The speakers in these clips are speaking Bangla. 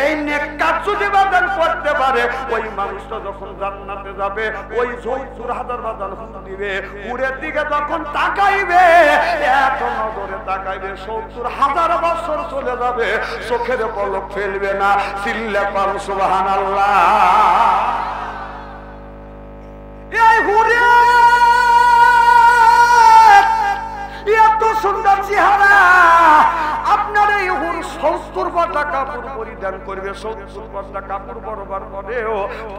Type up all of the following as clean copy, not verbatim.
এই নেক কাজ যদি বাদান করতে পারে ওই মানুষটা যখন জান্নাতে যাবে ওই ৭০,০০০ বাদান হুর দিবে, হুরের দিকে যখন তাকাইবে এত নজরে তাকাইবে ৭০,০০০ বছর চলে যাবে, চোখের পলক ফেলবে না। চিল্লা পাল সুবহানাল্লাহ। এই হুরে এত সুন্দর চেহারা, আপনার এই হুর ৭০ পাতা কাপড় পরিধান করবে, ৭০ পাতা কাপড় বরাবর করেও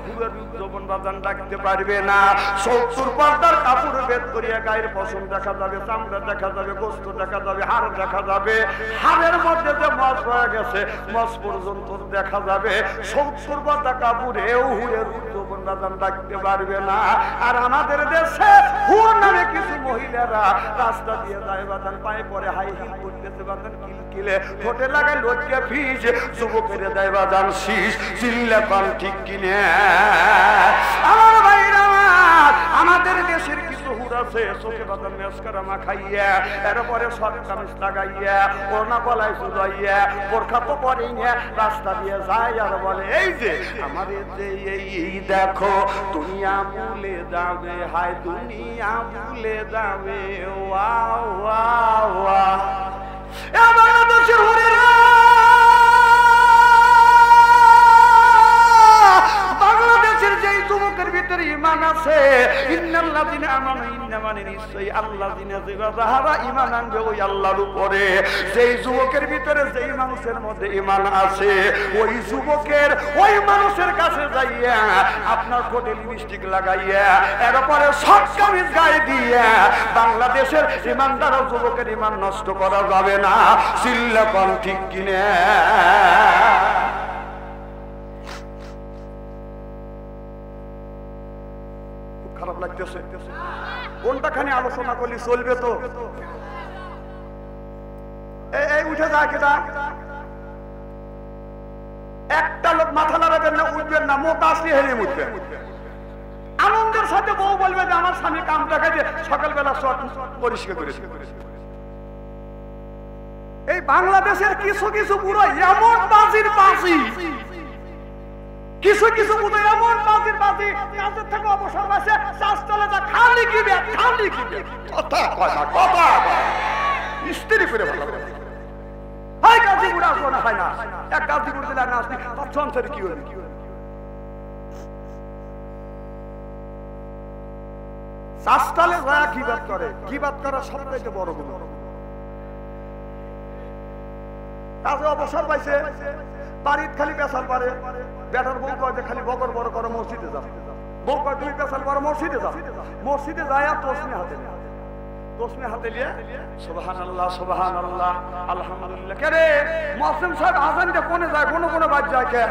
হুরের যৌবন বাজান রাখতে পারবে না। ৭০ পাতার কাপড় বেদ করিয়া গায়ের পশম দেখা যাবে, চামড়া দেখা যাবে, গোস্ত দেখা যাবে, হাড় দেখা যাবে, হাড়ের মধ্যে যে মস হয়ে গেছে মস পর্যন্ত দেখা যাবে। ৭০ পাতা কাপড়েও হুরের যৌবন বাজান রাখতে পারবে না। আর আমাদের দেশে হুর নামে কিছু মহিলারা রাস্তা দিয়ে যায় বাজান, পায়ে পরে হাই হিল করতেছে বাজান, কিলকিলে ঠোঁটে লাগায় লটকে ফিস, যুবকের দেয় বাজান শীষ। চিল্লা পান ঠিক কিনে আমার ভাইরা, আমাদের দেশের কিছু হুর আছে চোখে বাজান মেসকারা মাখাইয়া, এরপরে শর্ট কামিজ লাগাইয়া, ওড়না গলায় ঝুলাইয়া, বোরখা তো পরেই না, রাস্তা দিয়ে যায় আর বলে এই যে আমাদের যে এই দেখো দুনিয়া ভুলে যাবে, হায় দুনিয়া ভুলে যাবে। ওয়াও ওয়াও ওয়াও, আমার দেশের হুরেরা, বাংলাদেশের যেই যুবকের ভিতরে ঈমান আছে, ইন্নাল্লাযিনা আমানু ইন্নামানে নিশ্চয়ই আল্লাযিনা যারা ঈমান আনবে ওই আল্লাহর উপরে, যেই যুবকের ভিতরে যেই মানুষের মধ্যে ঈমান আছে ওই যুবকের ওই মানুষের কাছে যাইয়া আপনার ঠোঁটে লিপস্টিক লাগাইয়া, এরপরে শর্ট কামিজ গায়ে দিয়া বাংলাদেশের ঈমানদার যুবকের ঈমান নষ্ট করা যাবে না। চিল্লা পান ঠিক কিনে খারাপ লাগতেছে? কোনটা খানি আলোচনা করলে চলবে তো? এই উঠে যায় কেটা, একটা লোক মাথা নাড়াবেন না, উঠবেন না, মুখ আসলে হেরে উঠবেন। আনন্দের সাথে বউ বলবে যে আমার স্বামী কামটা খাইতে সকালবেলা সব পরিষ্কার করেছে। এই বাংলাদেশের কিছু কিছু পুরো এমন বাজির বাজি, কিছু কিছু পুরো এমন বাজির বাজি, কাজের থেকে অবসর পাইছে চাষতলে যা খালি কিবে খালি কিবে, কথা কয় না, কথা স্ত্রী করে ভালো হয় কাজী বুড়া আসবো না, হয় না এক কাজী বুড়ে দিলে না আসবি তার সংসারে কি হবে? চাষতলে যারা কিবাদ করে, কিবাদ করা সবথেকে বড় গুণ। কাজে অবসর পাইছে, বাড়ির খালি পেশাল পারে, বেটার বউ কয় যে খালি বকর বড় করো মসজিদে যাও, বউ কয় তুমি পেশাল পারো মসজিদে যাও, মসজিদে যায় আর তসমি হাতে নিয়ে, তসমি হাতে নিয়ে সুবহানাল্লাহ সুবহানাল্লাহ আলহামদুলিল্লাহ। কে রে মুয়াজ্জিন সাহেব আজানটা কোনে যায়, কোন কোন বাজ যায় কে?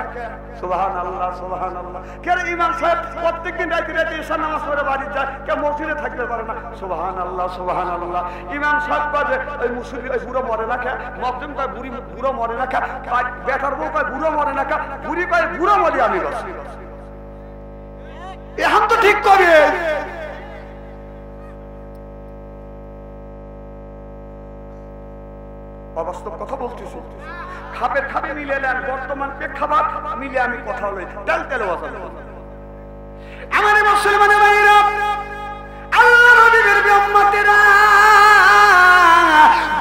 সুবহানাল্লাহ সুবহানাল্লাহ। কে রে ইমাম সাহেব প্রত্যেকদিন রাতে রাতে ঈশা নামাজ পড়ে বাড়ি যায়, কে মসজিদে থাকতে পারে না? সুবহানাল্লাহ সুবহানাল্লাহ। ইমাম সাহেব বাজে ওই মুসল্লি ওই বুড়ো মরে না কে? মুয়াজ্জিন কয় বুড়ি বুড়ো মরে না কে? বেটার বউ কয় বুড়ো মরে না কে? বুড়ি কয় বুড়ো মরি আমি বস। এখন তো ঠিক করে অবাস্তব কথা বলতেছি। খাপের খাপে মিলে নেন, বর্তমান প্রেক্ষাপট মিলে আমি কথা বলি, তেল তেলে বাঁচাবো। আমার মুসলমানের ভাইরা, আল্লাহর নবীর উম্মতেরা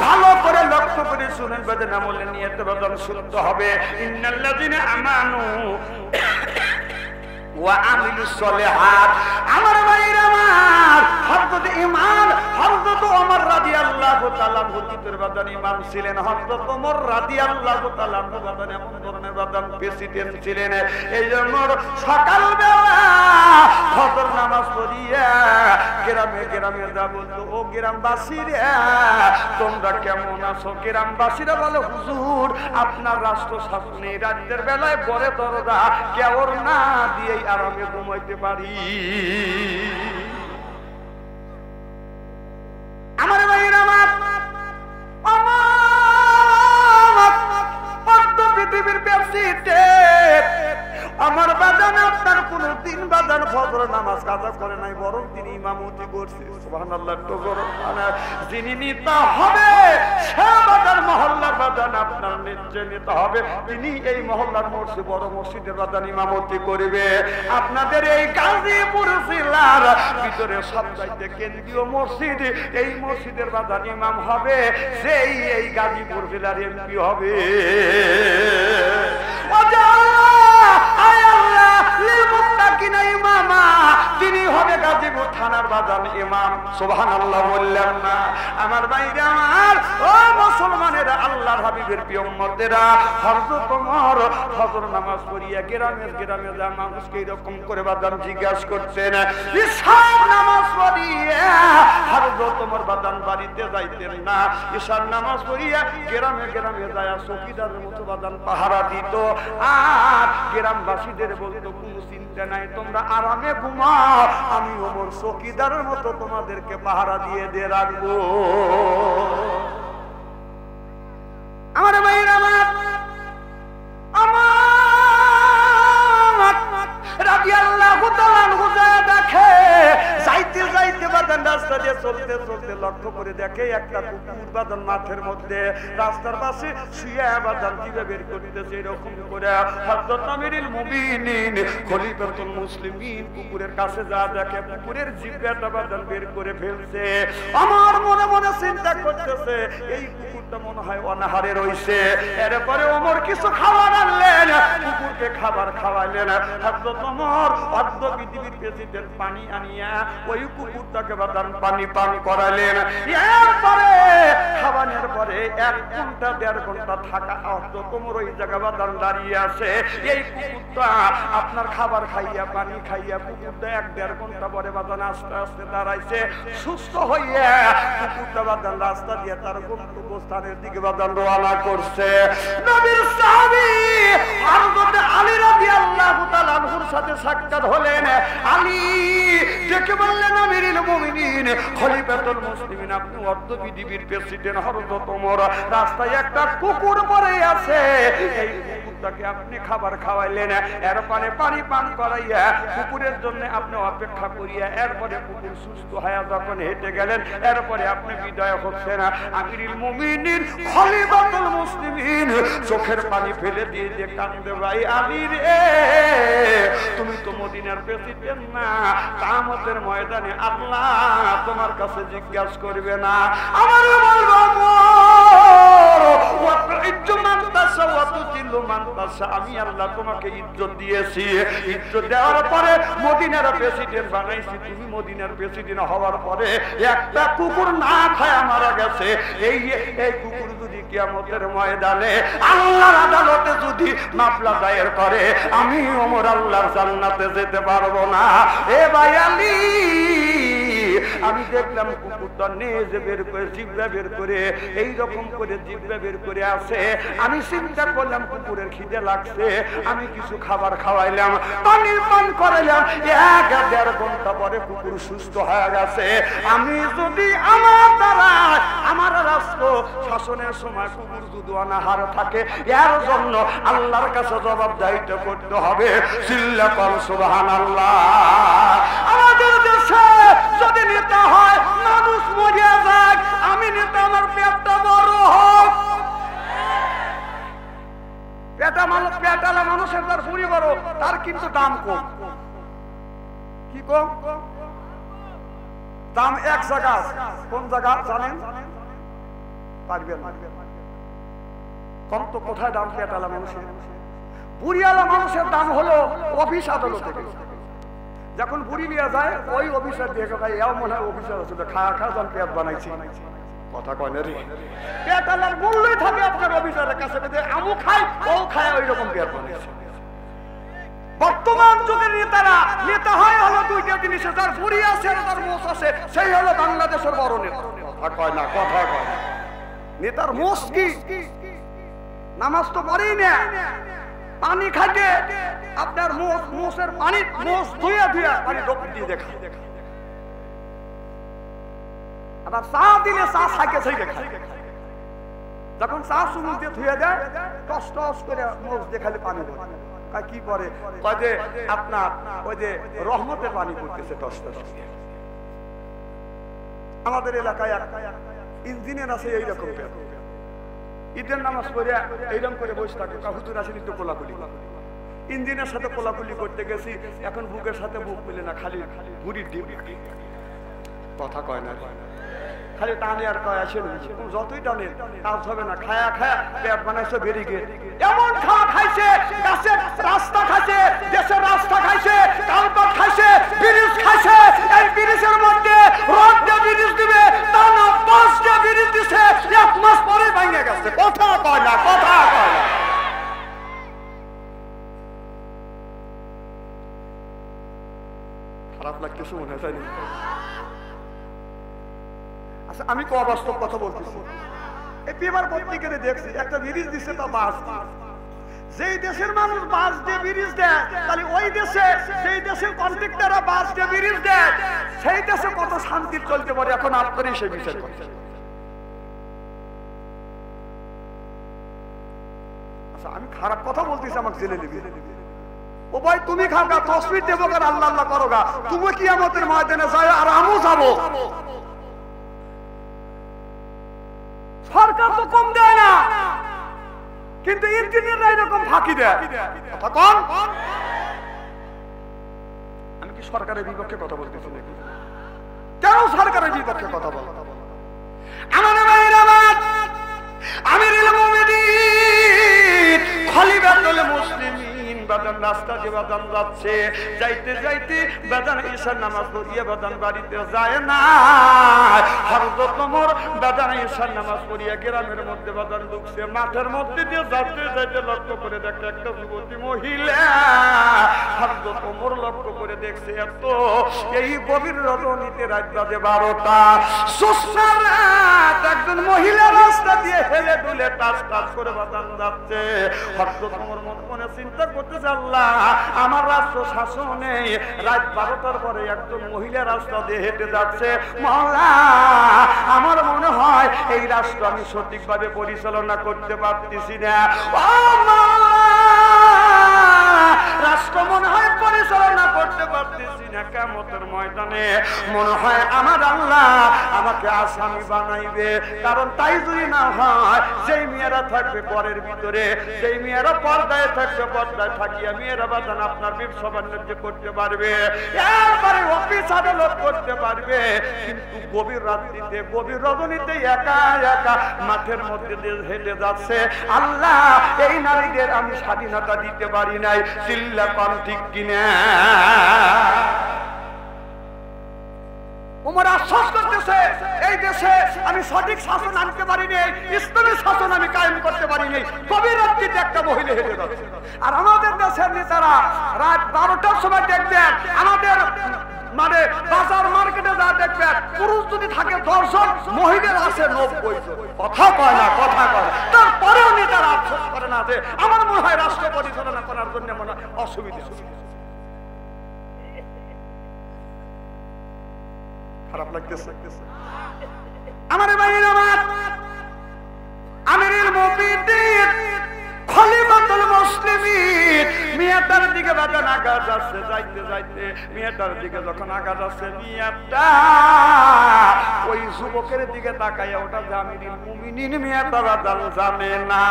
ভালো করে লক্ষ্য করে শুনেন, বেদে আমলে নিয়ত বদল শুনতে হবে। ইন্নাল্লাযিনা আমানু ওয়া আমিলুস সলিহাত, আমার ভাইরা আমার হযরত ইমান হযরত ওমর রাদিয়াল্লাহু তাআলা মুজিবের বাদান ইমাম ছিলেন, হযরত ওমর রাদিয়াল্লাহু তাআলা বাদান এমন ধরনের বাদান প্রেসিডেন্ট ছিলেন। এইজন্য সকালবেলা ফজর নামাজ পড়িয়া গ্রামে গ্রামে যা বলতো, ও গ্রামবাসীরা তোমরা কেমন আছো? গ্রামবাসীরা বলে হুজুর আপনার রাষ্ট্র শাসনে রাতের বেলায় বড় দরজা কেওর না দিয়ে আরামে ঘুমাইতে পারি। আমার ভাইরা আমার পৃথিবীর প্রেসিডেন্ট আমার বাজান আপনার কোন দিন বাজান ফজর নামাজ কাজা করে নাই, বরং তিনি ইমামতি করছে। সুবহানাল্লাহ। তো যিনি নিতে হবে সে বাজার মহল্লার বাজান আপনার নিশ্চয় নিতে হবে, তিনি এই মহল্লার মসজিদ বড় মসজিদের বাজান ইমামতি করবে। আপনাদের এই গাজীপুর জেলার ভিতরে সবচাইতে কেন্দ্রীয় মসজিদ, এই মসজিদের বাজান ইমাম হবে সেই এই গাজীপুর জেলার এমপি হবে। তিনি হবে গাজীপুর থানার বাজান ইমাম। সুবহানাল্লাহ বললেন না? আমার ভাইরা আমার, ও মুসলমানেরা, আল্লাহর হাবিবের প্রিয় উম্মতেরা, হযরত ওমর ফজর নামাজ পড়িয়া গ্রামে গ্রামে যা মানুষকে এরকম করে বাজান জিজ্ঞাসা করতেন। ঈশার নামাজ পড়িয়া হযরত ওমর বাজান বাড়িতে যাইতেন না, ঈশার নামাজ পড়িয়া গ্রামে গ্রামে যায় চৌকিদারের মতো বাজান পাহারা দিত। আর গ্রামবাসীদের বলতো কোনো চিন্তা নাই, তোমরা আরামে ঘুমাও, আমি ওমর চৌকিদারের মতো তোমাদেরকে পাহারা দিয়ে দিয়ে রাখবো। আমার ভাইরা আমার রাদিয়াল্লাহু তাআলা আনহু দেখে যাইতে যাইতে বাজান রাস্তা দিয়ে চলতে চলতে লক্ষ্য করে দেখে একটা কুকুর বাজান মাঠের মধ্যে রাস্তার পাশে শুয়ে বাজান জিভে বের করতেছে। এরকম করে হযরত আমিরুল মুমিনিন খলিফাতুল মুসলিমিন কুকুরের কাছে যা দেখে কুকুরের জিহ্বাটা বাজান বের করে ফেলছে। আমার মনে মনে চিন্তা করতেছে এই কুকুরটা মনে হয় অনাহারে রইছে। এরপরে ওমর কিছু খাবার আনলেন, কুকুরকে খাবার খাওয়াইলেন। হযরত ওমর অর্ধ পৃথিবীর প্রেসিডেন্ট পানি আনিয়া ওই কুকুরটাকে বাজান পানি পান করালেন। এরপরে খাবারের পরে 1 ঘন্টা 1.5 ঘন্টা থাকা হযরত ওমর ওই জায়গা বাজান দাঁড়িয়ে আছে। এই কুকুরটা আপনার খাবার খাইয়া পানি খাইয়া কুকুরটা 1-1.5 ঘন্টা পরে বাজান আস্তে আস্তে দাঁড়াইছে। সুস্থ হইয়া কুকুরটা বাজান রাস্তা দিয়ে তার গন্তব্যস্থানের দিকে বাজান রওনা করছে। নবীর সাহাবী হযরত আলী রাদিয়াল্লাহু তাআলা আনহুর সাথে সাক্ষাৎ হলেন। আলী ডেকে বললেন, আমিরুল মুমিনিন খলিফাতুল মুসলিমিন, আপনি অর্ধ পৃথিবীর প্রেসিডেন্ট হযরত ওমর, রাস্তায় একটা কুকুর পড়ে আছে, এই কুকুরটাকে আপনি খাবার খাওয়াইলেন, এরপরে পানি পান করাইয়া কুকুরের জন্য আপনি অপেক্ষা করিয়া এরপরে কুকুর সুস্থ হয়ে যখন হেঁটে গেলেন, এরপরে আপনি বিদায় হচ্ছেন। আমিরুল মুমিনিন খলিফাতুল মুসলিমিন চোখের পানি ফেলে দিয়ে যে কাঁদে, ভাই আলী রে, তুমি তো মদিনার প্রেসিডেন্ট না, কিয়ামতের ময়দানে আল্লাহ তোমার কাছে জিজ্ঞাসা করবে না? আমার বলবো আমি আল্লাহ তোমাকে ইজ্জত দিয়েছি, ইজ্জত দেওয়ার পরে মদিনার প্রেসিডেন্ট বানাইছি। তুমি মদিনার প্রেসিডেন্ট হওয়ার পরে একটা কুকুর না খায় মারা গেছে। এই কুকুর যদি কিয়ামতের ময়দানে আল্লাহর আদালতে যদি মামলা দায়ের করে, আমি ওমর আল্লাহর জান্নাতে যেতে পারবো না। এ ভাই আলী, আমি দেখলাম কুকুরটা নেজে বের করে জিহ্বা বের করে এইরকম করে জিহ্বা বের করে আছে। আমি চিন্তা করলাম কুকুরের খিদে লাগছে, আমি কিছু খাবার খাওয়াইলাম, পানি পান করাইলাম। 1-1.5 ঘন্টা পরে কুকুর সুস্থ হয়ে গেছে। আমি যদি আমার দ্বারা আমার রাষ্ট্র শাসনের সময় কুকুর যদি অনাহার থাকে, এর জন্য আল্লাহর কাছে জবাবদিহিতা করতে হবে। চিল্লা কর সুবহানাল্লাহ। আমাদের দেশে যদি নেতা হয় মানুষ মরিয়া যাক, আমি নেতা আমার পেটটা বড় হোক। পেটালা মানুষের তার পুরি বড়, তার কিন্তু দাম কম। কি কম? দাম এক জায়গা। কোন জায়গা জানেন? পারবেন কম তো কোথায় দাম পেটালা মানুষের? বুড়িয়ালা মানুষের দাম হলো অফিস আদালতে। যখন বুড়ি নিয়ে যায় ওই অফিসার দিয়ে ভাই এও মনে হয় অফিসার আছে, খাওয়া যখন পেট বানাইছি, কথা কয় না রে, পেটালার মূল্যই থাকে আপনার অফিসারের কাছে। আমু খায় ও খায়, ওই রকম পেট বানাইছে। বর্তমান যুগের নেতারা নেতা হয় হলো 2টা জিনিস, তার বুড়ি আছে আর তার মোষ আছে, সেই হলো বাংলাদেশের বড় নেতা। কথা কয় না, কথা কয় না। নেতার মোষ কি? নামাজ তো পড়েই না, পানি খাইতে আপনার মোষের পানি মোষ ধুইয়া ধুইয়া পানি ডোপ দিয়ে দেখা। আবার চা দিলে চা খাইকে খাইকে খায়। যখন চা সুমুখ দিয়ে ধুয়ে দেয় টস টস করে মোষ দেখালে পানি দেয়। কি পরে? কয় যে আপনার ওই যে রহমতের পানি পড়তেছে টস টস। আমাদের এলাকায় ইঞ্জিনিয়ার আছে এইরকম, ঈদের নামাজ পড়ে এইরকম করে বসে থাকে, হুজুর আসেনি তো কোলাকুলি। ইঞ্জিনের সাথে কোলাকুলি করতে গেছি, এখন বুকের সাথে বুক মিলে না, খালি বুড়ির ডিম, কথা কয় না, খালি টানে আর কয় আসেন। যতই টানে কাজ হবে না, খায়া খায়া পেট বানাইছে বেরিয়ে। এমন খাওয়া খাইছে, গাছের রাস্তা খাইছে, দেশের রাস্তা খাইছে, কালপাট খাইছে, ব্রিজ খাইছে। এই ব্রিজের মধ্যে রড দিয়ে ব্রিজ দিবে, তা না 5টা ব্রিজ দিছে, 1 মাস পরে ভেঙে গেছে। কথা কয় না, কথা কয় না। খারাপ লাগতেছে মনে হয়। আচ্ছা, আমি তো অবাস্তব কথা বলতেছি। এই পেপার পত্রিকাতে দেখছি একটা ব্রিজ দিচ্ছে, তা বাস। যেই দেশের মানুষ বাস দিয়ে ব্রিজ দেয়, তাহলে ওই দেশে যেই দেশের কন্ট্রাক্টররা বাস দিয়ে ব্রিজ দেয়, সেই দেশে কত শান্তি চলতে পারে। এখন আপনারই সেই বিষয় করছে। আচ্ছা, আমি খারাপ কথা বলতেছি, আমাকে জেলে নিবি। ও ভাই, তুমি খাও গা, তসবির দেবো গা, আল্লাহ আল্লাহ করো গা, তুমি কি আমাদের ময়দানে যায় আর আমিও যাবো। সরকার তো কম দেয় না, কিন্তু ইঞ্জিনিয়াররা এরকম ফাঁকি দেয়। কথা কম। আমি কি সরকারের বিপক্ষে কথা বলতেছি নাকি? কেন সরকারের বিপক্ষে কথা বল? আমাদের বাইরাবাদ আমিরুল মুমিনিন খলিফাতুল মুসলিমিন বাদান রাস্তা দিয়ে বাদান যাচ্ছে, যাইতে যাইতে বাদান ঈশার নামাজ পড়িয়ে বাদান বাড়িতে যায় না। হযরত ওমর বাদান ঈশার নামাজ পড়িয়ে গ্রামের মধ্যে বাদান ঢুকছে। মাঠের মধ্যে দিয়ে যাইতে যাইতে লক্ষ্য করে দেখে একটা যুবতী মহিলা। হযরত ওমর লক্ষ্য করে দেখছে, এত এই গভীর রজনীতে রাত বাজে 12টা, সুস্না রাত, একজন মহিলা রাস্তা দিয়ে হেলে দুলে টাচ টাচ করে বাদান যাচ্ছে। হযরত ওমর মনে মনে চিন্তা করতেছে, আল্লাহ, আমার রাষ্ট্র শাসনে রাত 12টার পরে একজন মহিলা রাস্তা দিয়ে হেঁটে যাচ্ছে। মাওলা, আমার মনে হয় এই রাষ্ট্র আমি সঠিকভাবে পরিচালনা করতে পারতেছি না। ও মাওলা, রাষ্ট্র মনে হয় পরিচালনা করতে পারতেছি না। কিয়ামতের ময়দানে মনে হয় আমার আল্লাহ আমাকে আসামি বানাইবে। কারণ তাই যদি না হয়, যেই মেয়েরা থাকবে ঘরের ভিতরে, যেই মেয়েরা পর্দায় থাকবে, পর্দায় থাকিয়া মেয়েরা বাদান আপনার ব্যবসা বাণিজ্য করতে পারবে, এরপরে অফিস আদালত করতে পারবে। কিন্তু গভীর রাত্রিতে, গভীর রজনীতে একা একা মাঠের মধ্যে দিয়ে হেঁটে যাচ্ছে। আল্লাহ, এই নারীদের আমি স্বাধীনতা দিতে পারি নাই। চিল্লা পান ঠিক কিনা? ওমর আশ্বাস করতেছে, এই দেশে আমি সঠিক শাসন আনতে পারিনি, ইসলামী শাসন আমি কায়েম করতে পারিনি। গভীর রাত্রিতে একটা মহিলা হেঁটে যাচ্ছে। আর আমাদের দেশের নেতারা রাত 12টার সময় দেখবেন, আমাদের মানে বাজার মার্কেটে যা দেখবেন, পুরুষ যদি থাকে 10 জন, মহিলা আছে 90 জন। কথা কয় না, কথা কয়। তারপরেও নেতারা আফসোস করে না যে আমার মনে হয় রাষ্ট্র পরিচালনা করার জন্য মনে অসুবিধা। খারাপ লাগতেছে আমার ভাইরা। আমার আমিরুল মুমিনিন খলিফাতুল মুসলিমিন মেয়েটার দিকে বাদান আগা যাচ্ছে। যাইতে যাইতে মেয়েটার দিকে যখন আগা যাচ্ছে, মেয়েটা ওই যুবকের দিকে তাকাইয়া, ওটা যে আমিরুল মুমিনিন মেয়েটা বাদান জানে না।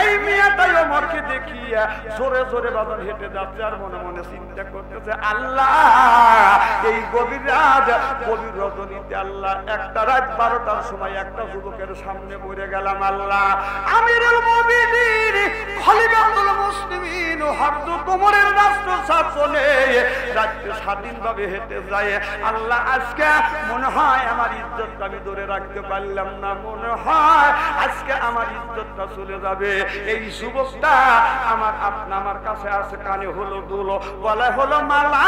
এই মেয়েটাই ওমরকে দেখিয়া জোরে জোরে বাদান হেঁটে যাচ্ছে। আর মনে মনে চিন্তা করতেছে, আল্লাহ, এই গভীর রাত, গভীর রজনীতে আল্লাহ, একটা রাত 12টার সময় একটা যুবকের সামনে পড়ে গেলাম। আল্লাহ, আমিরুল মুমিনিন খলিফাতুল মুসলিমিন হযরত ওমরের রাষ্ট্র শাসনে রাজ্যে স্বাধীনভাবে হেঁটে যায়। আল্লাহ, আজকে মনে হয় আমার ইজ্জতটা আমি ধরে রাখতে পারলাম না, মনে হয় আজকে আমার ইজ্জতটা চলে যাবে। এই যুবকটা আমার কাছে আছে, কানে হলো দুল, গলায় হলো মালা,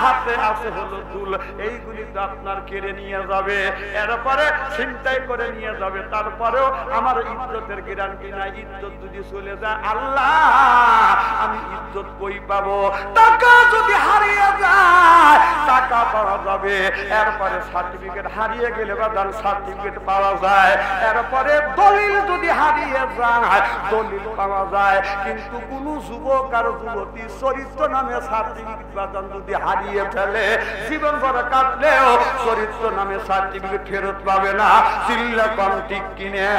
হাতে আছে হলো দুল, এইগুলি তো আপনার কেড়ে নিয়ে যাবে, এরপরে ছিনতাই করে নিয়ে যাবে। তারপরেও আমার ইজ্জতের গ্যারান্টি নাই। ইজ্জত যদি চলে যায়, আল্লাহ, আমি ইজ্জত কই পাবো? টাকা যদি হারিয়ে যায় টাকা পাওয়া যাবে, এরপরে সার্টিফিকেট হারিয়ে গেলে বাদান সার্টিফিকেট পাওয়া যায়, এরপরে দলিল যদি হারিয়ে যায় দলিল পাওয়া যায়। কিন্তু কোন যুবক আর যুবতী চরিত্র নামে সার্টিফিকেট বাদান যদি হারিয়ে ফেলে জীবন ভর কাটলেও চরিত্র নামে সার্টিফিকেট ফেরত পাবে না। চিল্লা কম ঠিক কিনে?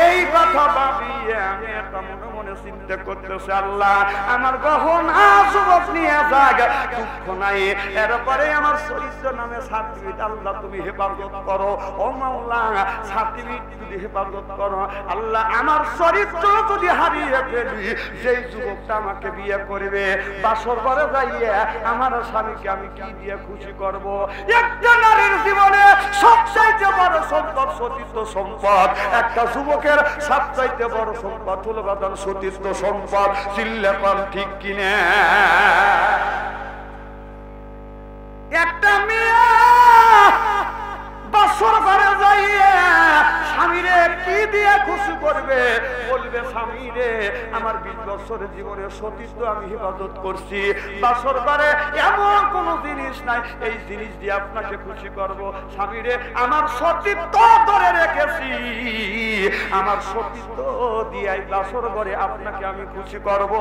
এই কথা ভাবিয়ে আমি একটা মনে মনে চিন্তা করতেছি, আল্লাহ আমার গহনা যুবক নিয়ে যাক, দুঃখ নাই, এরপরে আমার চরিত্র নামে সার্টিফিকেট আল্লাহ তুমি হেফাজত করো। ও মাওলা সার্টিফিকেট যদি হেফাজত করো আল্লাহ, আমার চরিত্র যদি হারিয়ে ফেলি যেই যুবকটা আমাকে বিয়ে করবে বাসর ঘরে যাইয়ে আমার স্বামীকে আমি কি দিয়ে খুশি করব? একটা নারীর জীবনে সবচাইতে বড় সম্পদ সতীত্ব সম্পদ। একটা যুবকের সবচাইতে বড় সম্পদ হলো বাদান সতীত্ব সম্পদ। চিল্লা পান ঠিক কিনে? একটা মেয়ে বাসর ঘরে যাইয়ে স্বামীরে কি দিয়ে খুশি করবে? বলবে স্বামীরে আমার 20 বছরের জীবনের সতীত্ব আমি হেফাজত করছি, বাসর ঘরে এমন কোন জিনিস নাই এই জিনিস দিয়ে আপনাকে খুশি করব। স্বামীরে আমার সতীত্ব ধরে রেখেছি, আমার সতীত্ব দিয়ে বাসর ঘরে আপনাকে আমি খুশি করব।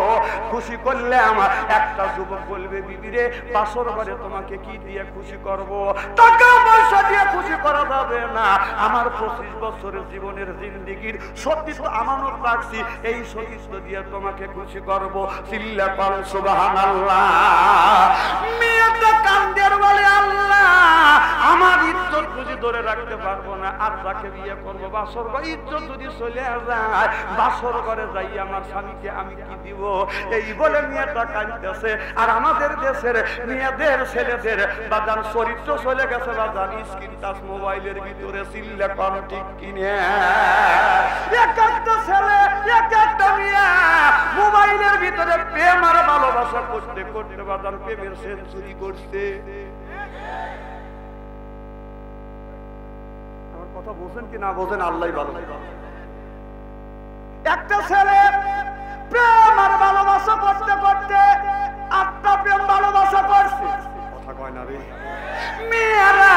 খুশি করলে আমার একটা যুবক বলবে বিবিরে বাসর ঘরে তোমাকে কি দিয়ে খুশি করব? টাকা পয়সা দিয়ে খুশি করা যাবে না, আমার 25 বছরের জীবনের জিন্দেগির সতীত্ব আমানত রাখছি, এই সতীত্ব দিয়ে তোমাকে খুশি করব। চিল্লা পান সুবহানাল্লাহ। মেয়েটা কান্দের বলে আল্লাহ আমার ইজ্জত যদি ধরে রাখতে পারবো না আর যাকে বিয়ে করবো বাসর ঘরে ইজ্জত যদি চলে যায় বাসর ঘরে যাই আমার স্বামীকে আমি কি দিব? এই বলে মেয়েটা কাঁদতেছে। আর আমাদের দেশের মেয়েদের ছেলেদের বাজান চরিত্র চলে গেছে বাজান স্ক্রিন টাচ মোবাইলের ভিতরে। চিল্লা কম ঠিক কিনে? এক একটা ছেলে এক একটা মেয়ে মোবাইলের ভিতরে প্রেম আর ভালোবাসা করতে করতে বাজান প্রেমের সেঞ্চুরি করছে। আমার কথা বোঝেন কি না বোঝেন আল্লাহই ভালো। একটা ছেলে প্রেম আর ভালোবাসা করতে করতে 8টা প্রেম ভালোবাসা করছে, কথা কয় না রে। মেয়েরা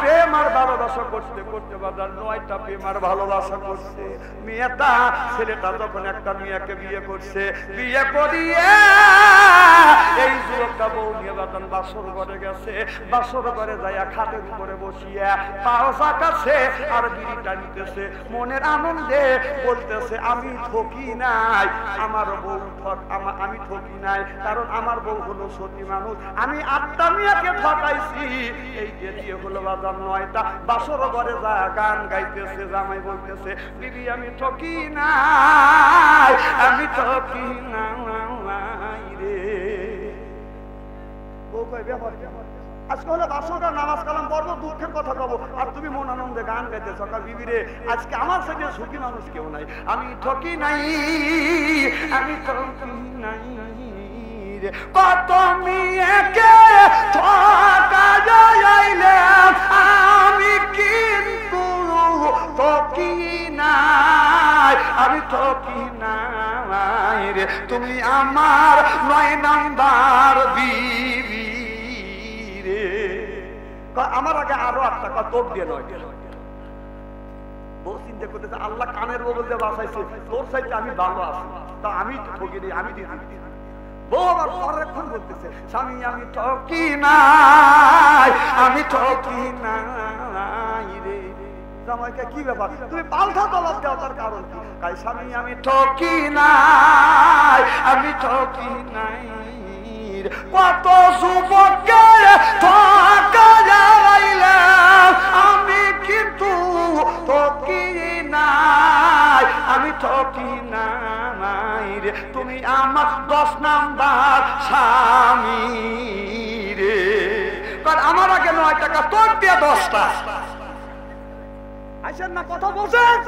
প্রেম আর ভালোবাসা করতে করতে বাজার 9টা প্রেম আর ভালোবাসা করছে। মেয়েটা ছেলেটা যখন একটা মেয়েকে বিয়ে করছে, বিয়ে করিয়ে এই যুবকটা বউ নিয়ে বাজান বাসর ঘরে গেছে। বাসর ঘরে যাইয়া খাটের উপরে বসিয়া পাও চাকাছে আর বিড়ি টানিতেছে, মনের আনন্দে বলতেছে আমি ঠকি নাই, আমার বউ আমি ঠকি নাই, কারণ আমার বউ হলো সতী মানুষ, আমি 8টা মেয়েকে ঠকাইছি, এই যে দিয়ে হলো বাজার 9টা। বাসর ঘরে যা গান গাইতেছে, জামাই বলতেছে বিবি আমি ঠকি নাই, আমি ঠকি নাই রে। ও কই ব্যাপার আজকে হলো বাসরটা নামাজ কালাম পড়বো, দুঃখের কথা কব, আর তুমি মন আনন্দে গান গাইতে সকাল বিবিরে আজকে আমার সাথে সুখী মানুষ কেউ নাই, আমি ঠকি নাই, আমি ঠকি নাই। কত মেয়েকে ঠকা যাইলে আমি কিন্তু ঠকি নাই, আমি ঠকি নাই রে। তুমি আমার 9 নাম্বার বিবি রে। আমার আগে আরো 8টা তোর দিয়ে 9টা। বউ চিন্তা করতেছে আল্লাহ কানের বগল দিয়ে বাঁচাইছে, তোর সাইতে আমি ভালো আছি, তা আমি ঠকি নেই, আমি দিয়ে দিই। বউ আমার পরেক্ষণ বলতেছে স্বামী আমি ঠকি নাই, আমি ঠকি নাই রে। জামাইকে কি ব্যাপার তুমি পাল্টা তলাপ দাও, তার কারণ কি? কাই স্বামী আমি ঠকি নাই, আমি ঠকি নাই। কত যুবককে ঠকা যাইলাম, আমি কিন্তু ঠকি নাই, আমি ঠকি নাই রে। তুমি আমার 10 নাম্বার স্বামী রে। কারণ আমার আগে 9 টাকা তোর দিয়ে 10টা আইসেন না, কথা বলছেন।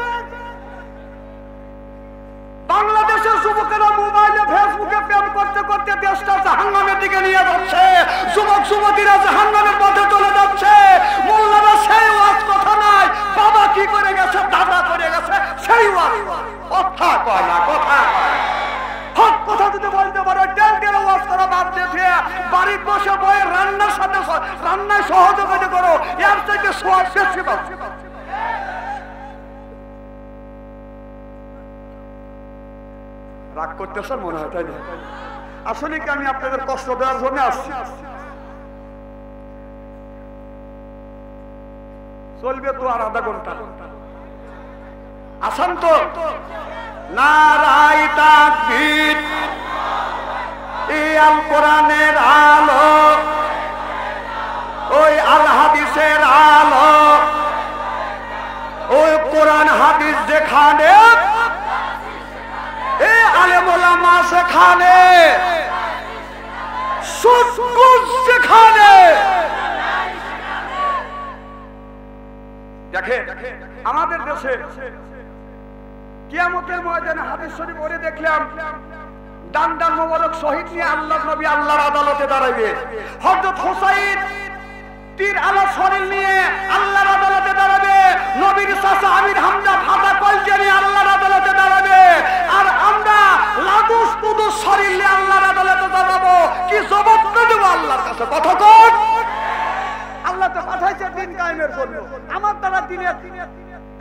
বাংলাদেশের যুবকেরা মোবাইলে ফেসবুকে প্রেম করতে করতে দেশটা জাহান্নামের দিকে নিয়ে যাচ্ছে, যুবক যুবতীরা জাহান্নামের পথে চলে যাচ্ছে। মোল্লারা সেই ওয়াজ কথা নাই, বাবা কি করে গেছে দাদা করে গেছে সেই ওয়াজ, অত সওয়াব বেশি পাবে। রাগ করতেছেন মনে হয়, তাই না? আসলে কি আমি আপনাদের কষ্ট দেওয়ার জন্য আসছি? চলবে তো আর আধা ঘন্টা, আসান তো? নারায়ে তাকবীর, এই আল কোরআনের আলো, ওই আল হাদিসের আলো, ওই কোরআন হাদিস যেখানে, এই আলেম ওলামা সেখানে, সুদ সেখানে। দেখেন আমাদের দেশে কিয়ামতের ময়দানে হাদিস শরীফ পড়ে দেখলাম, ডান ডান মোবারক শহীদ নিয়ে আল্লাহর নবী আল্লাহর আদালতে দাঁড়াবে। হযরত হুসাইন তীর আলা শরীর নিয়ে আল্লাহর আদালতে দাঁড়াবে। নবীর চাচা আমির হামজা ফাদা কলজা নিয়ে আল্লাহর আদালতে দাঁড়াবে। আর আমরা লাদুস কুদুস শরীর নিয়ে আল্লাহর আদালতে দাঁড়াবো। কি জবাব দেব আল্লাহর কাছে? কথা কর। আল্লাহ তো পাঠাইছে দিন কায়েমের জন্য। আমার দ্বারা দিনের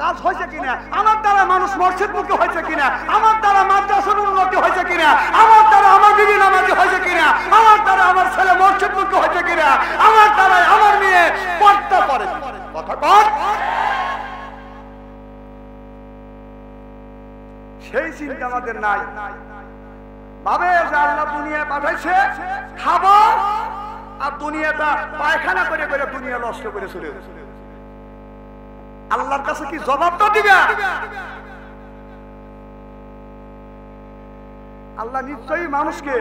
কাজ হয়েছে কিনা, আমার দ্বারা মানুষ মসজিদ মুখী হয়েছে কিনা, আমার দ্বারা মাদ্রাসার উন্নতি হয়েছে কিনা, আমার দ্বারা আমার বিবি নামাজি হয়েছে কিনা, আমার দ্বারা আমার ছেলে মসজিদ মুখী হয়েছে কিনা, আমার দ্বারা আমার মেয়ে পর্দা করে। কথা কর। সেই চিন্তা আমাদের নাই। ভাবে যে আল্লাহ দুনিয়া পাঠাইছে, খাবো আর দুনিয়াটা পায়খানা করে করে দুনিয়া নষ্ট করে চলে যাচ্ছে। আল্লাহর কাছে কি জবাবটা দিবে? আল্লাহ নিশ্চয়ই মানুষকে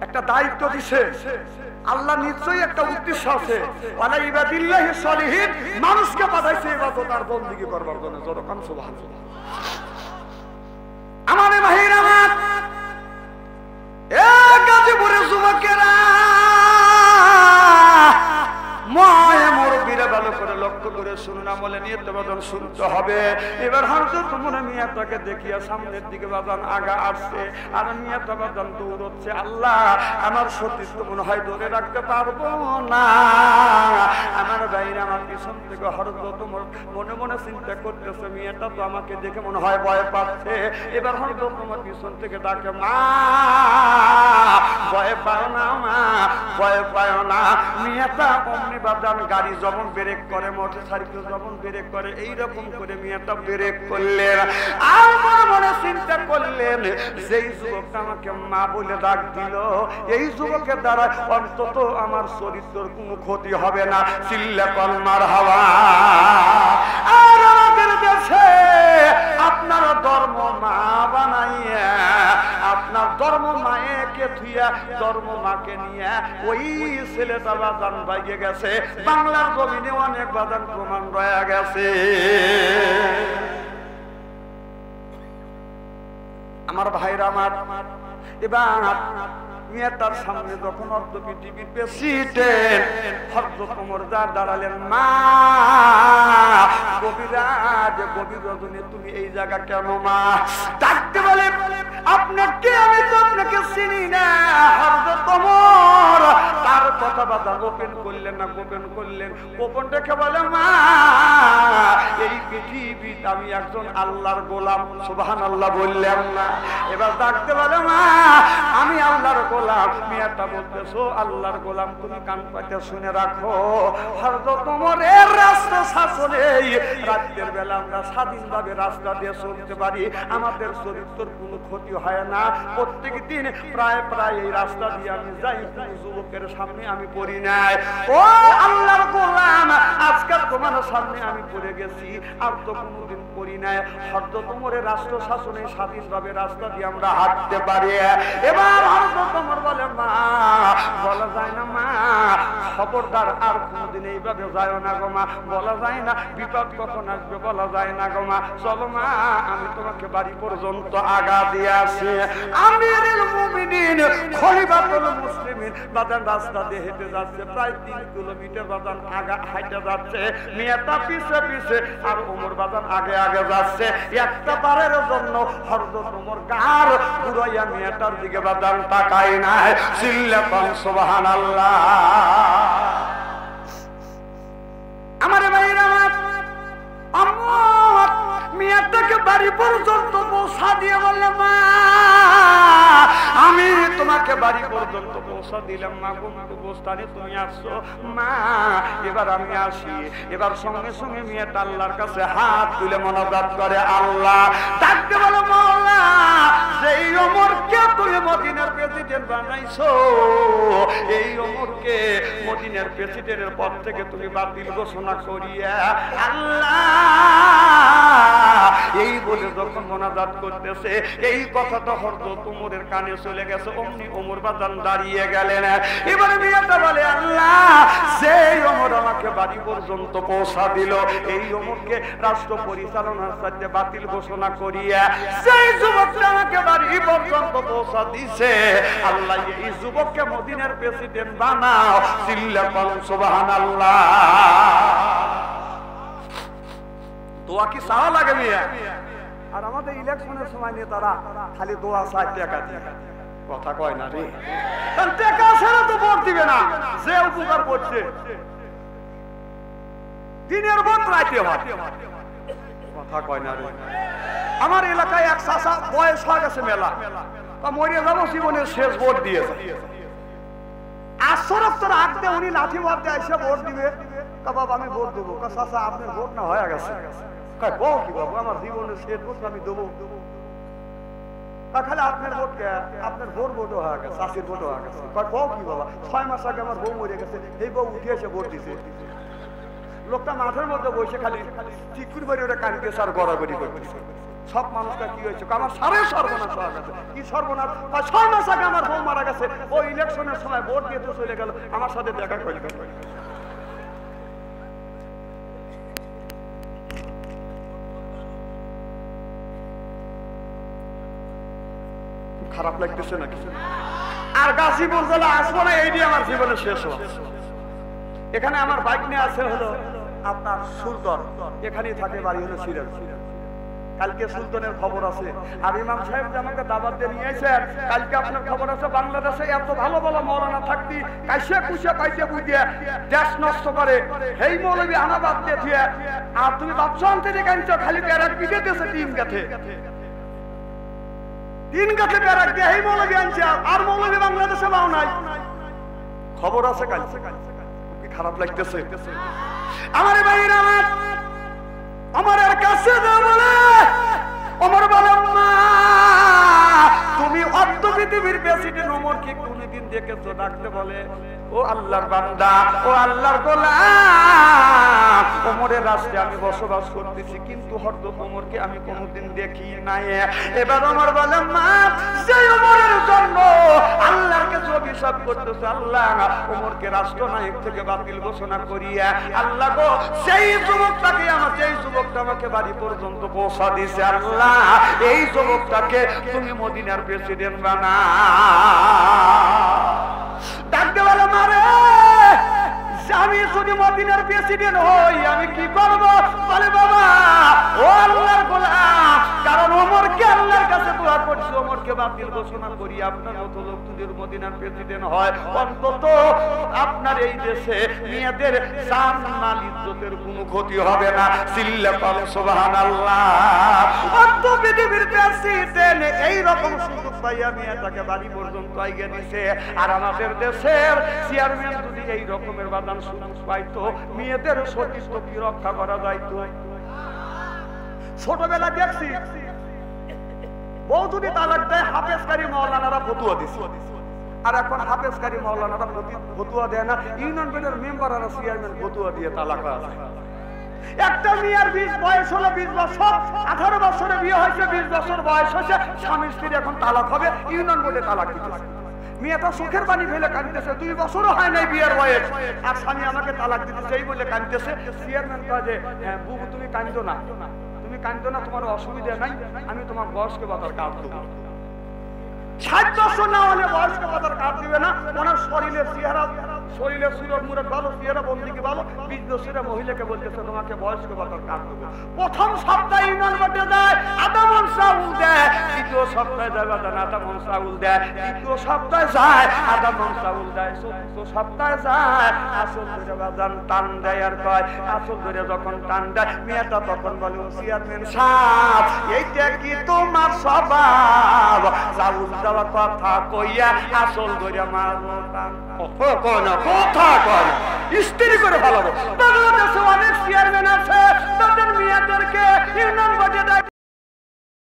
একটা দায়িত্ব দিছে। আল্লাহ নিশ্চয়ই একটা উদ্দেশ্য আছে। ওয়ালা ইবাদিল্লাহিস সালিহিন, মানুষকে পাঠাইছে ইবাদত আর বندگی করবার জন্য। যতক্ষণ সুবহানাল্লাহ। আমাদের ভাইরা আমার, এ গাজীপুরের যুবকেরা, মায়ে মুরব্বীরা ভালো করে লক্ষ্য করে শুনুন, আমলে নিয়ত বাদন শুনতে হবে। এবার হযরত তোমরা মিয়াটাকে দেখিয়া সামনের দিকে বাদান আগা আসছে, আর মিয়াটা বাদান দৌড়চ্ছে। আল্লাহ, আমার সতীত্ব মনে হয় ধরে রাখতে পারবো না। আমার ভাইরা আমার পিছন থেকে হযরত তোমার মনে মনে চিন্তা করতেছে, মিয়াটা তো আমাকে দেখে মনে হয় ভয় পাচ্ছে। এবার হযরত তোমার পিছন থেকে ডাকে, মা ভয় পাও না, মা ভয় পাও না। মিয়াটা অমনি বাদান গাড়ি যখন ব্রেক করে, মোটরসাইকেল যখন ব্রেক করে, এইরকম করে মিয়াটা ব্রেক করলেন। আর মনে মনে চিন্তা করলেন, যেই যুবকটা আমাকে মা বলে ডাক দিল, এই যুবকের দ্বারা অন্তত আমার চরিত্রের কোনো ক্ষতি হবে না। চিল্লা কল মারহাবা। আর আমাদের দেশে আপনার ধর্ম মা বানাইয়া, আপনার ধর্ম মায়েকে থুইয়া ধর্ম মাকে নিয়ে ওই ছেলেটা বাজান বাইকে গেছে। বাংলার জমিনে অনেক বাজান প্রমাণ রয়ে গেছে। আমার ভাইরা আমার, এবার মেয়েটার সামনে যখন অর্ধ পৃথিবীর প্রেসিডেন্ট হযরত ওমর দাঁড়ালেন, মা গভীরাজ গভীর রজনী তুমি এই জায়গা কেন মা? ডাকতে বলে, আপনাকে আমি তো আপনাকে চিনি না। হযরত ওমর তার কথা বাধা গোপন করলেন না, গোপন করলেন। গোপন রেখে বলে, মা এই পৃথিবীতে আমি একজন আল্লাহর গোলাম। সুবহানাল্লাহ বললেন না? এবার ডাকতে বলে, মা আমি আল্লাহর গোলাম। মিয়াটা বলতেছো আল্লাহর গোলাম, তুমি কান পাতে শুনে রাখো। হযরত ওমরের রাস্তা শাসনে রাতের বেলা আমরা স্বাধীনভাবে রাস্তা দিয়ে চলতে পারি, আমাদের চরিত্রের কোনো ক্ষতি হয় না। প্রত্যেক দিন প্রায় প্রায় এই রাস্তা দিয়ে আমি যাই, কোনো যুবকের সামনে আমি পড়ি নাই। ও আল্লাহর গোলাম, আজকাল তোমার সামনে আমি পড়ে গেছি, আর তো কোনোদিন পড়ি নাই। হযরত ওমরের রাষ্ট্র শাসনে স্বাধীনভাবে রাস্তা দিয়ে আমরা হাঁটতে পারি। এবার হযরত ওমর বলে, মা বলা যায় না মা, খবরদার আর কোনদিন এইভাবে যায় না গো মা, বলা যায় না, বিপদ কখন আসবে বলা যায় না গো মা। চলো মা, আমি তোমাকে বাড়ি পর্যন্ত আগা দিয়ে আসি। আমিরুল মুমিনিন খলিফাতুল মুসলিমিন বাদান রাস্তা দিয়ে হেঁটে যাচ্ছে, প্রায় 3 কিলোমিটার বাদান আগা হাঁটে যাচ্ছে। মেয়েটা পিছে পিছে, আর ওমর বাদান আগে আগে যাচ্ছে। একটা বারের জন্য হযরত ওমর গার পুরাইয়া মেয়েটার দিকে বাদান তাকায় না। চিল্লাপান সুবহানাল্লাহ। মেয়েটাকে বাড়ি পর্যন্ত পৌঁছা দিয়ে বললে মা আমি তোমাকে বাড়ি পর্যন্ত পৌঁছা দিলাম মা গোস্তানি তুমি আসছো মা এবার আমি আসি। এবার সঙ্গে সঙ্গে মেয়েটা আল্লাহর কাছে হাত তুলে মোনাজাত করে আল্লাহ ডাকতে বলে মাওলা যেই ওমরকে তুমি মদিনার প্রেসিডেন্ট বানাইছো এই ওমরকে মদিনার প্রেসিডেন্টের পদ থেকে তুমি বাতিল ঘোষণা করিয়া আল্লাহ এই বলে যখন মোনাজাত করতেছে এই কথাটা হযরত ওমরের কানে চলে গেছে। অমনি ওমর বাজান দাঁড়িয়ে গেলেন। এবারে মেয়েটা বলে আল্লাহ সেই ওমর আমাকে বাড়ি পর্যন্ত পৌঁছা দিল এই ওমরকে রাষ্ট্র পরিচালনার সাথে বাতিল ঘোষণা করিয়া সেই যুবকটা আমাকে বাড়ি পর্যন্ত পৌঁছা দিছে আল্লাহ এই যুবককে মদিনার প্রেসিডেন্ট বানাও চিল্লা বলুন সুবহানাল্লাহ। দোয়া কি চাওয়া লাগে মিয়া? আর আমাদের ইলেকশনের সময় নিয়ে তারা খালি দোয়া চায় টাকা দিয়ে কথা কয় না রে টাকা ছাড়া তো ভোট দিবে না। যে উপকার করছে দিনের ভোট রাইতে হয় কথা কয় না রে। আমার এলাকায় এক চাচা বয়স হয়ে গেছে মেলা তা মরিয়া যাবো জীবনের শেষ ভোট দিয়েছে। আশ্চর্যের আগতে উনি লাঠি মারতে এসে ভোট দিবে বাবা আমি ভোট দেবো চাচা আপনার ভোট না হয়ে গেছে কি বাবু আমার জীবনের শেষ ভোট আমি দেবো খালি আপনার ভোট আপনার ভোট ভোটও হয়ে গেছে চাষির ভোটও হয়ে গেছে কি বাবা 6 মাস আগে আমার বউ মরে গেছে এই বউ উঠে এসে ভোট দিছে। লোকটা মাঠের মধ্যে বসে খালি চিকুর বাড়ি ওটা কানকে সার গড়াগড়ি করতেছে। সব মানুষটা কি হয়েছে আমার সারে সর্বনাশ হয়ে গেছে। কি সর্বনাশ 6 মাস আগে আমার বউ মারা গেছে ওই ইলেকশনের সময় ভোট দিয়ে তো চলে গেল আমার সাথে দেখা করবে। খারাপ লাগতেছে নাকি? আর গাজীপুর জেলা আসবো না এই দিয়ে আমার জীবনে শেষ হলো। এখানে আমার বাইক নিয়ে আছে হলো আপনার সুলতান এখানেই থাকে বাড়ি হলো সিরাজ। কালকে সুলতানের খবর আছে আর ইমাম সাহেব যে আমাকে দাওয়াত দিয়ে নিয়েছেন কালকে আপনার খবর আছে বাংলাদেশে এত ভালো ভালো মৌলানা থাকতি কাইসে কুইসে পাইতে বুঝিয়ে দেশ নষ্ট করে এই মৌলবী আনাবাদ দিয়ে আর তুমি বাচ্চা আনতে যে কাঁদছো খালি প্যারাক পিটে দিয়েছে তিন গাছে প্যারাক দিয়ে এই মৌলবী আনছে আর মৌলবী বাংলাদেশে পাও নাই খবর আছে কালকে। কি খারাপ লাগতেছে আমার ভাইরা আমার কাছে বলে ওমর বলে তুমি অর্ধ পৃথিবীর প্রেসিডেন্ট ওমরকে কোনদিন দেখেছো? ডাকতে বলে ও আল্লাহর বান্দা ও আল্লাহর গোলাম ওমরের রাষ্ট্রে আমি বসবাস করতেছি কিন্তু হযরত ওমরকে আমি কোনদিন দেখি নাই। এবার ওমর বলে মা সেই ওমরের জন্য আল্লাহর কাছে অভিশাপ করতেছে আল্লাহ ওমরকে রাষ্ট্রনায়ক থেকে বাতিল ঘোষণা করিয়া আল্লাহ গো সেই যুবকটাকে আমাকে বাড়ি পর্যন্ত পৌঁছা দিয়েছে আল্লাহ এই যুবকটাকে তুমি মদিনার প্রেসিডেন্ট বানাও। ডাকতে বলে মারে আমি যদি মদিনার প্রেসিডেন্ট হই আমি কি করব? বলে বাবা ও আল্লাহর গোলাম কারণ ওমরকে আল্লাহর কাছে দোয়া করছি ওমরকে বাতিল ঘোষণা করি আপনার মতো লোক যদি মদিনার প্রেসিডেন্ট হয় অন্তত আপনার এই দেশে মেয়েদের জান মাল ইজ্জতের কোনো ক্ষতি হবে না। চিল্লা বলো সুবহানাল্লাহ। অন্ত পৃথিবীর প্রেসিডেন্ট এই রকম সুযোগ পাইয়া মেয়েটাকে বাড়ি পর্যন্ত আইগে দিছে আর আমাদের দেশের চেয়ারম্যান যদি এই রকমের বাদান সুযোগ পাইতো মেয়েদের সতীত্ব কি রক্ষা করা যাইতো? ছোটবেলা দেখছি বউ যদি তালাক দেয় হাফেজকারী মাওলানারা ফতুয়া দিছে আর এখন হাফেজকারী মাওলানারা ফতুয়া দেয় না ইউনিয়ন বোর্ডের মেম্বার আর চেয়ারম্যান ফতুয়া দিয়ে তালাক আছে। একটা মেয়ের 20 বয়স হলো 20 বছর 18 বছরে বিয়ে হয়েছে 20 বছর বয়স হয়েছে স্বামী স্ত্রী এখন তালাক হবে ইউনিয়ন বোর্ডে তালাক দিতেছে। মেয়েটা চোখের পানি ফেলে কাঁদতেছে 2 বছরও হয় নাই বিয়ের বয়স আর স্বামী আমাকে তালাক দিতেছে এই বলে কাঁদতেছে। চেয়ারম্যান কাজে বুবু তুমি কাঁদো না তোমার অসুবিধা নাই আমি তোমার বয়স্ক ভাতার কার্ড দেবো। 60 বছর না হলে বয়স্ক ভাতার কার্ড দিবে না ওনার শরীরের সুরত মুরত ভালো চেহারা বন্দিকে ভালো 20 বছরের মহিলাকে বলতেছে তোমাকে বয়স্ক ভাতার কার্ড দেবো। প্রথম সপ্তাহে ইউনিয়ন বোর্ডে যায় আদামন সাউল দেয় দ্বিতীয় সপ্তাহে যায় বাজান আধা মন চাউল দেয়, তৃতীয় সপ্তাহে যায় আধা মন চাউল দেয়, চতুর্থ সপ্তাহে যায় আসল ধরে বাজান টান দেয় আর কয় আসল ধরে যখন টান দেয় মেয়েটা তখন বলে ও চেয়ারম্যান সাহেব এইটা কি তোমার স্বভাব? চাউল দেওয়া কথা কইয়া আসল ধরে মারবো টান কথা কয় না স্ত্রী করে ভালো। বাংলাদেশে অনেক চেয়ারম্যান আছে তাদের মেয়েদেরকে ইউনিয়ন বাজে দেয়